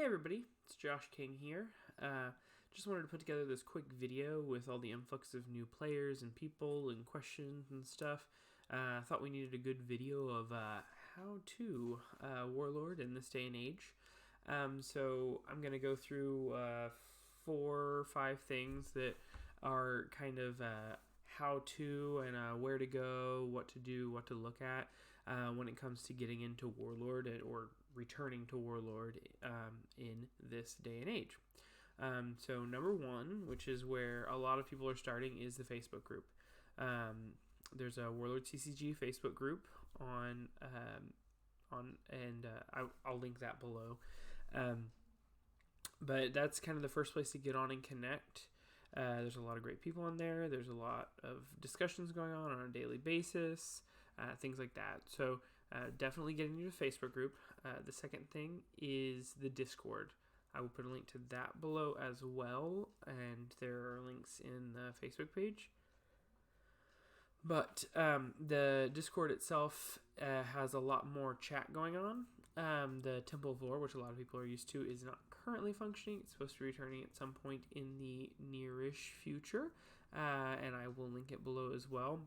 Hey everybody, it's Josh King here. Just wanted to put together this quick video with all the influx of new players and people and questions and stuff. I thought we needed a good video of how to Warlord in this day and age. So I'm going to go through 4 or 5 things that are kind of how to and where to go, what to do, what to look at when it comes to getting into Warlord or returning to Warlord in this day and age. So number 1, which is where a lot of people are starting, is the Facebook group. There's a Warlord CCG Facebook group I'll link that below. But that's kind of the first place to get on and connect. There's a lot of great people on there. There's a lot of discussions going on a daily basis, things like that. So definitely get into the Facebook group. The second thing is the Discord. I will put a link to that below as well, and there are links in the Facebook page. But the Discord itself has a lot more chat going on. The Temple of Lore, which a lot of people are used to, is not currently functioning. It's supposed to be returning at some point in the nearish future, and I will link it below as well.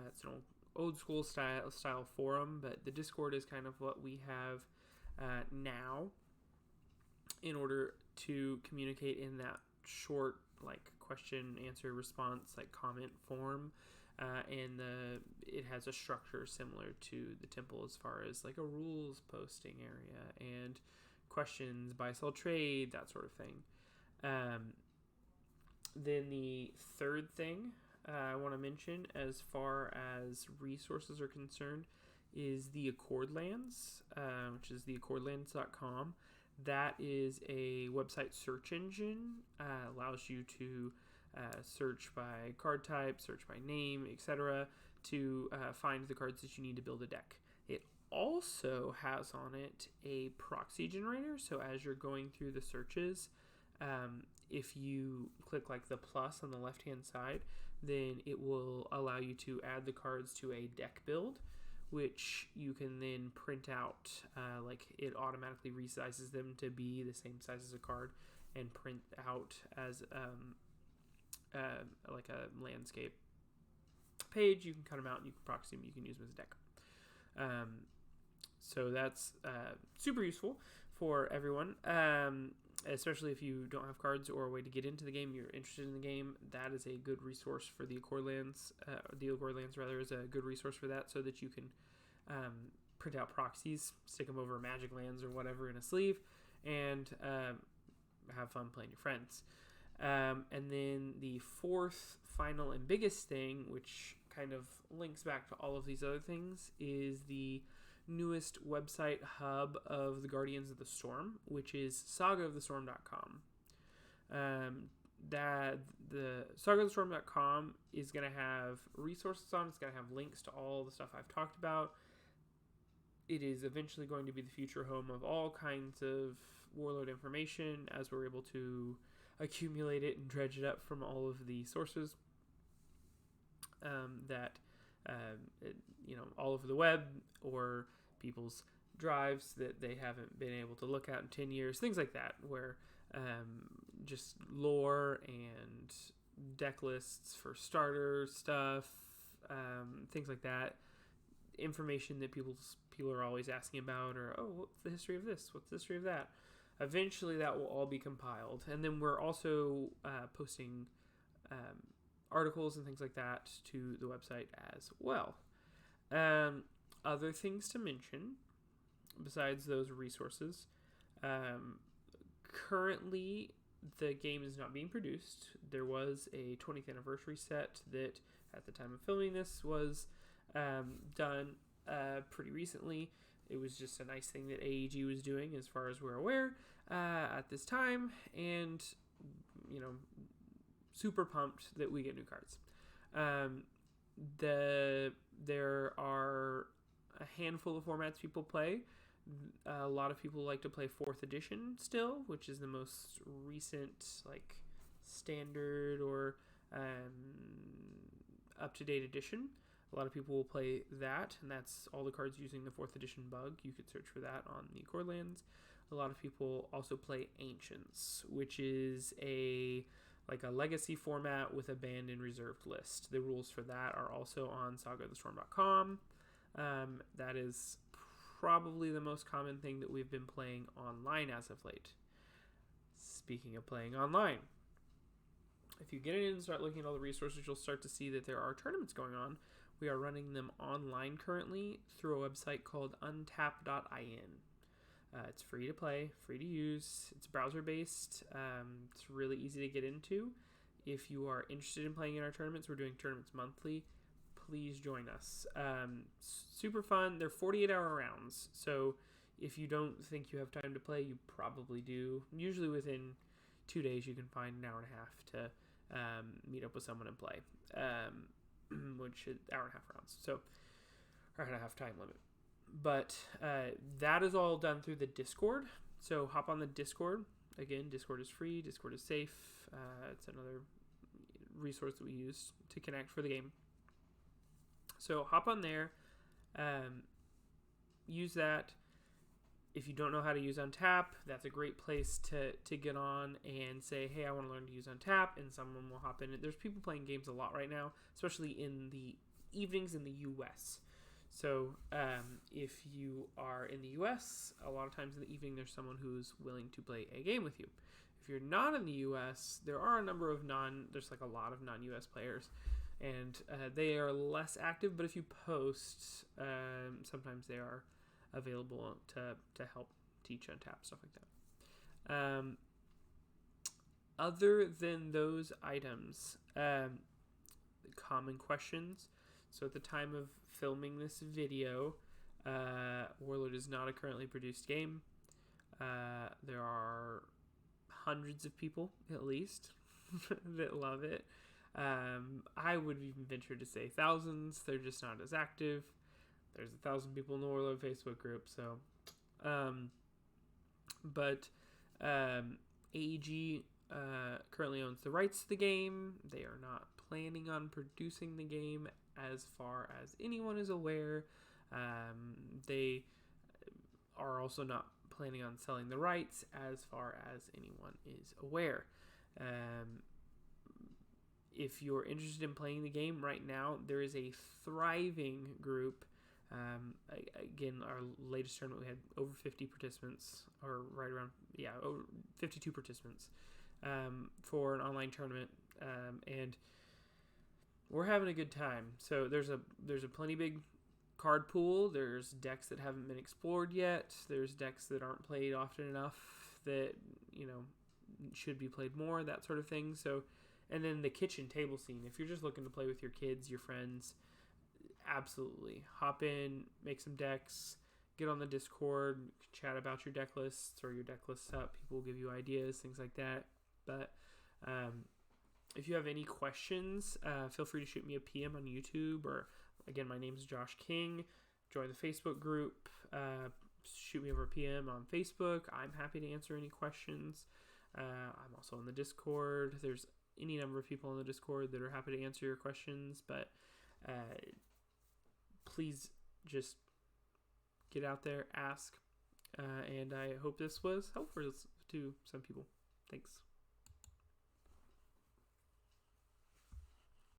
It's an old school style forum, but the Discord is kind of what we have now in order to communicate in that short question, answer, response, comment form. And it has a structure similar to the temple as far as a rules posting area and questions, buy, sell, trade, that sort of thing. Then the third thing I want to mention as far as resources are concerned is the Accordlands, which is the Accordlands.com. That is a website search engine, allows you to search by card type, search by name, etc. to find the cards that you need to build a deck. It also has on it a proxy generator, so as you're going through the searches, if you click the plus on the left hand side, then it will allow you to add the cards to a deck build, which you can then print out. It automatically resizes them to be the same size as a card and print out as a landscape page. You can cut them out and you can proxy them. You can use them as a deck. So that's super useful for everyone, especially if you don't have cards or a way to get into the game, you're interested in the game. That is a good resource for the Accordlands. The Accordlands, rather, is a good resource for that, so that you can print out proxies, stick them over Magic Lands or whatever in a sleeve, and have fun playing your friends. And then the fourth, final, and biggest thing, which kind of links back to all of these other things, is the newest website hub of the Guardians of the Storm, which is sagaofthestorm.com. That the sagaofthestorm.com is going to have resources on. It's going to have links to all the stuff I've talked about. It is eventually going to be the future home of all kinds of Warlord information as we're able to accumulate it and dredge it up from all of the sources all over the web or people's drives that they haven't been able to look at in 10 years, things like that, where just lore and deck lists for starter stuff, things like that, information that people are always asking about, or what's the history of this, what's the history of that. Eventually that will all be compiled, and then we're also posting articles and things like that to the website as well. Other things to mention besides those resources, currently the game is not being produced. There was a 20th anniversary set that at the time of filming this was done pretty recently. It was just a nice thing that AEG was doing as far as we're aware at this time, and super pumped that we get new cards. There are a handful of formats people play. A lot of people like to play 4th edition still, which is the most recent standard or up-to-date edition. A lot of people will play that, and that's all the cards using the 4th edition bug. You could search for that on the Accordlands. a lot of people also play Ancients, which is a legacy format with a banned and reserved list. The rules for that are also on sagaofthestorm.com. That is probably the most common thing that we've been playing online as of late. Speaking of playing online, if you get in and start looking at all the resources, you'll start to see that there are tournaments going on. We are running them online currently through a website called untap.in. It's free to play, free to use. It's browser-based. It's really easy to get into. If you are interested in playing in our tournaments, we're doing tournaments monthly. Please join us. Super fun. They're 48-hour rounds. So if you don't think you have time to play, you probably do. Usually within 2 days, you can find an hour and a half to meet up with someone and play, which is hour and a half rounds. So hour and a half time limit. But that is all done through the Discord. So hop on the Discord. Again, Discord is free. Discord is safe. It's another resource that we use to connect for the game. So hop on there. Use that. If you don't know how to use Untap, that's a great place to get on and say, hey, I want to learn to use Untap, and someone will hop in. There's people playing games a lot right now, especially in the evenings in the U.S. So if you are in the U.S., a lot of times in the evening, there's someone who's willing to play a game with you. If you're not in the U.S., there are a number of there's a lot of non-U.S. players, and they are less active, but if you post, sometimes they are available to help teach Untap, stuff like that. Other than those items, common questions. So at the time of filming this video, Warlord is not a currently produced game. There are hundreds of people, at least, that love it. I would even venture to say thousands. They're just not as active. There's 1,000 people in the Warlord Facebook group, so. But AEG currently owns the rights to the game. They are not planning on producing the game as far as anyone is aware. They are also not planning on selling the rights as far as anyone is aware. If you're interested in playing the game right now, there is a thriving group. Again, our latest tournament, we had over 50 participants, or right around, over 52 participants for an online tournament, and we're having a good time. So there's a plenty big card pool. There's decks that haven't been explored yet. There's decks that aren't played often enough that should be played more, that sort of thing. So, and then the kitchen table scene. If you're just looking to play with your kids, your friends, absolutely hop in, make some decks, get on the Discord, chat about your deck lists or your deck lists up. People will give you ideas, things like that. But if you have any questions, feel free to shoot me a PM on YouTube, or again, my name is Josh King. Join the Facebook group. Shoot me over a PM on Facebook. I'm happy to answer any questions. I'm also on the Discord. There's any number of people on the Discord that are happy to answer your questions, but please just get out there, ask, and I hope this was helpful to some people. Thanks.